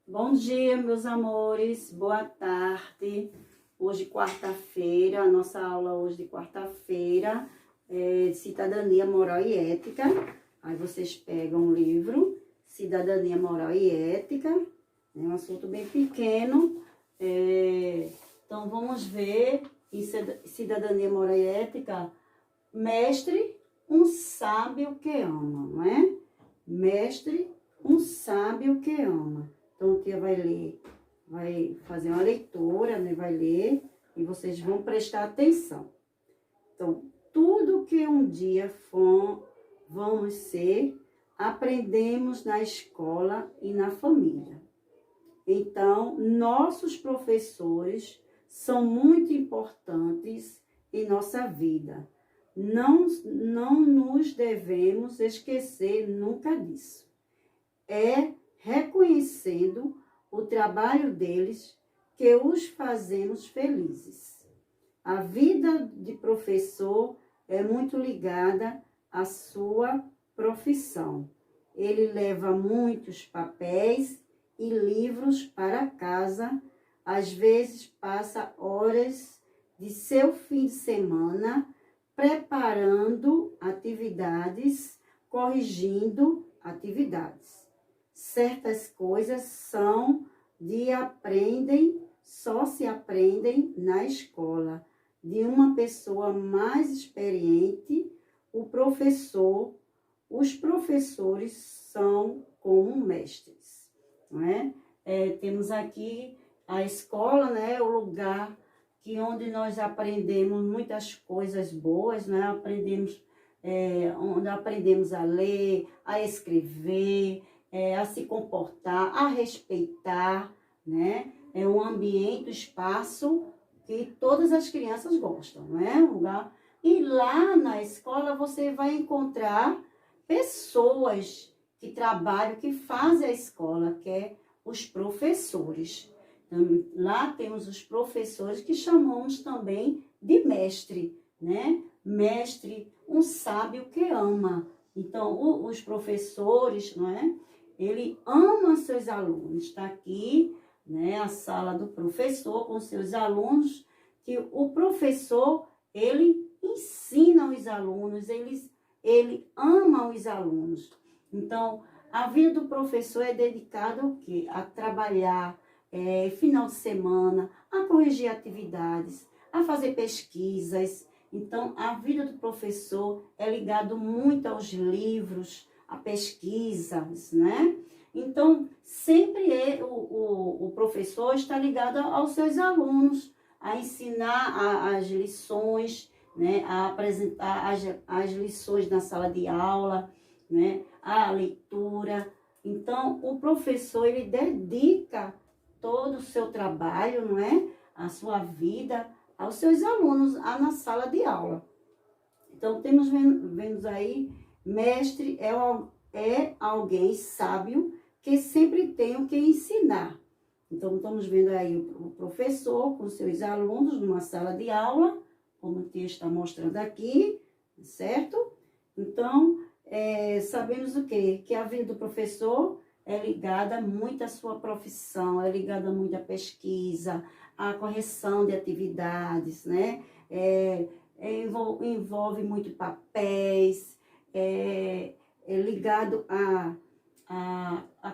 Bom dia, meus amores, boa tarde. Hoje, quarta-feira, a nossa aula hoje de quarta-feira é de Cidadania, Moral e Ética. Aí vocês pegam o livro, Cidadania, Moral e Ética, é um assunto bem pequeno. Então, vamos ver em Cidadania, Moral e Ética, mestre, um sábio que ama, não é? Mestre, um sábio que ama. Então, a tia vai ler, vai fazer uma leitura, né? Vai ler e vocês vão prestar atenção. Então, tudo que um dia vamos ser, aprendemos na escola e na família. Então, nossos professores são muito importantes em nossa vida. Não nos devemos esquecer nunca disso. É reconhecendo o trabalho deles que os fazemos felizes. A vida de professor é muito ligada à sua profissão. Ele leva muitos papéis e livros para casa, às vezes passa horas de seu fim de semana preparando atividades, corrigindo atividades. Certas coisas só se aprendem na escola. De uma pessoa mais experiente, os professores são como mestres, não é? Temos aqui a escola, né? O lugar onde nós aprendemos muitas coisas boas, né? Onde aprendemos a ler, a escrever, a se comportar, a respeitar, né? É um ambiente, um espaço que todas as crianças gostam, não é? Um lugar. E lá na escola você vai encontrar pessoas que trabalham, que fazem a escola, que é os professores. Então, lá temos os professores que chamamos também de mestre, né? Mestre, um sábio que ama. Então, os professores, não é? Ele ama seus alunos. Está aqui, né, a sala do professor com seus alunos, que o professor, ele ensina os alunos, ele ama os alunos. Então, a vida do professor é dedicada ao quê? A trabalhar final de semana, a corrigir atividades, a fazer pesquisas. Então, a vida do professor é ligada muito aos livros, a pesquisas, né? Então, sempre o professor está ligado aos seus alunos, a ensinar as lições, né? A apresentar as lições na sala de aula, né? A leitura. Então, o professor, ele dedica todo o seu trabalho, não é? A sua vida aos seus alunos, na sala de aula. Então, vemos aí, mestre é alguém sábio que sempre tem o que ensinar. Então, estamos vendo aí o professor com seus alunos numa sala de aula, como o texto está mostrando aqui, certo? Então, sabemos o quê? Que a vida do professor é ligada muito à sua profissão, é ligada muito à pesquisa, à correção de atividades, né? Envolve muito papéis, é ligado à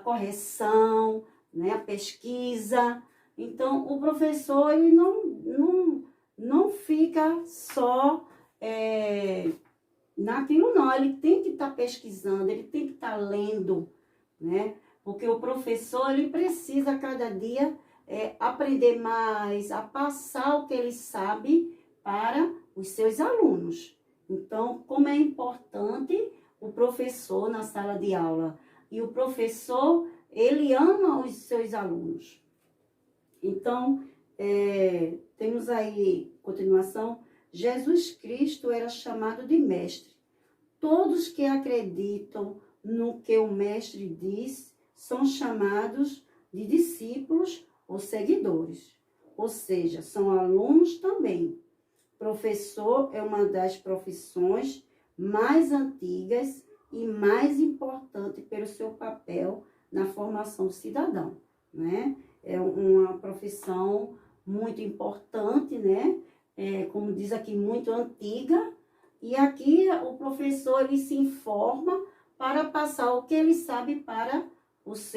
correção, né? A pesquisa. Então, o professor, ele não fica só naquilo, não. Ele tem que estar pesquisando, ele tem que estar lendo, né? Porque o professor, ele precisa cada dia aprender mais, a passar o que ele sabe para os seus alunos. Então, como é importante o professor na sala de aula. E o professor, ele ama os seus alunos. Então, temos aí, continuação, Jesus Cristo era chamado de mestre. Todos que acreditam no que o mestre diz são chamados de discípulos ou seguidores. Ou seja, são alunos também. Professor é uma das profissões mais antigas e mais importante pelo seu papel na formação do cidadão. né? É uma profissão muito importante, né? Como diz aqui, muito antiga. E aqui o professor, ele se informa para passar o que ele sabe para os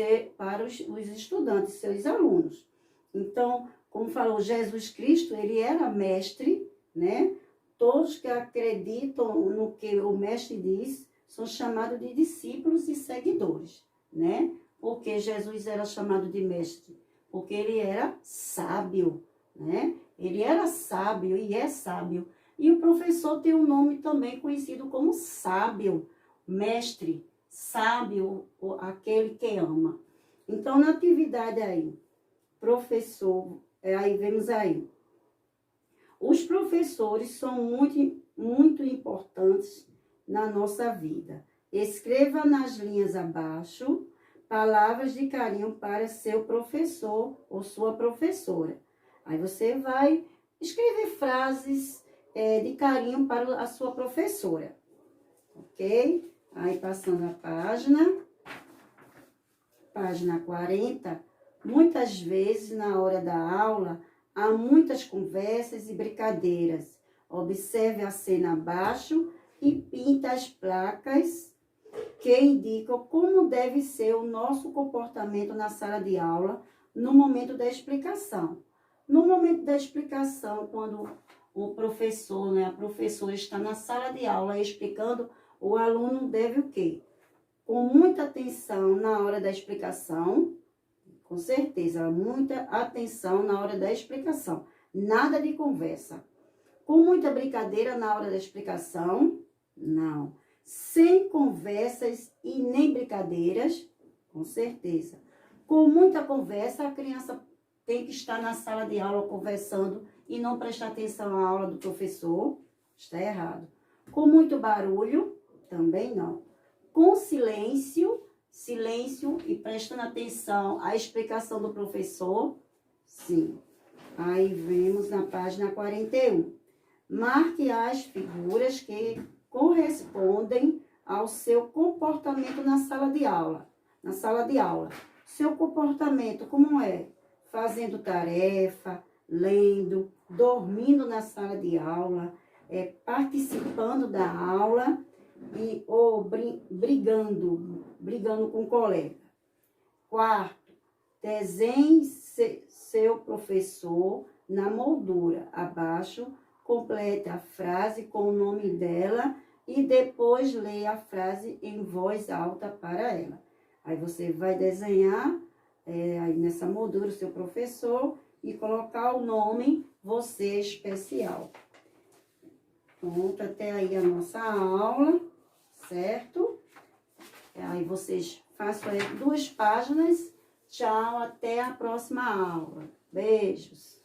estudantes, seus alunos. Então, como falou Jesus Cristo, ele era mestre, né? Todos que acreditam no que o mestre diz são chamados de discípulos e seguidores, né? Porque Jesus era chamado de mestre? Porque ele era sábio, né? Ele era sábio e é sábio. E o professor tem um nome também conhecido como sábio, mestre, sábio, aquele que ama. Então, na atividade aí, professor, aí vemos aí, os professores são muito importantes na nossa vida. Escreva nas linhas abaixo palavras de carinho para seu professor ou sua professora. Aí você vai escrever frases de carinho para a sua professora, ok? Aí passando a página 40, muitas vezes na hora da aula há muitas conversas e brincadeiras. Observe a cena abaixo e pinta as placas que indicam como deve ser o nosso comportamento na sala de aula no momento da explicação. No momento da explicação, quando o professor, né, a professora está na sala de aula explicando, o aluno deve o quê? Com muita atenção na hora da explicação, com certeza, muita atenção na hora da explicação. Nada de conversa. Com muita brincadeira na hora da explicação, não. Sem conversas e nem brincadeiras, com certeza. Com muita conversa, a criança tem que estar na sala de aula conversando e não prestar atenção à aula do professor, está errado. Com muito barulho, também não. Com silêncio e prestando atenção à explicação do professor, sim. Aí vemos na página 41. Marque as figuras que correspondem ao seu comportamento na sala de aula. Seu comportamento, como é? Fazendo tarefa, lendo, dormindo na sala de aula, participando da aula ou brigando com o colega. Quarto, desenhe seu professor na moldura. Abaixo, complete a frase com o nome dela e depois leia a frase em voz alta para ela. Aí você vai desenhar aí nessa moldura o seu professor e colocar o nome você especial. Pronto, até aí a nossa aula, certo? Aí vocês façam aí 2 páginas. Tchau, até a próxima aula. Beijos.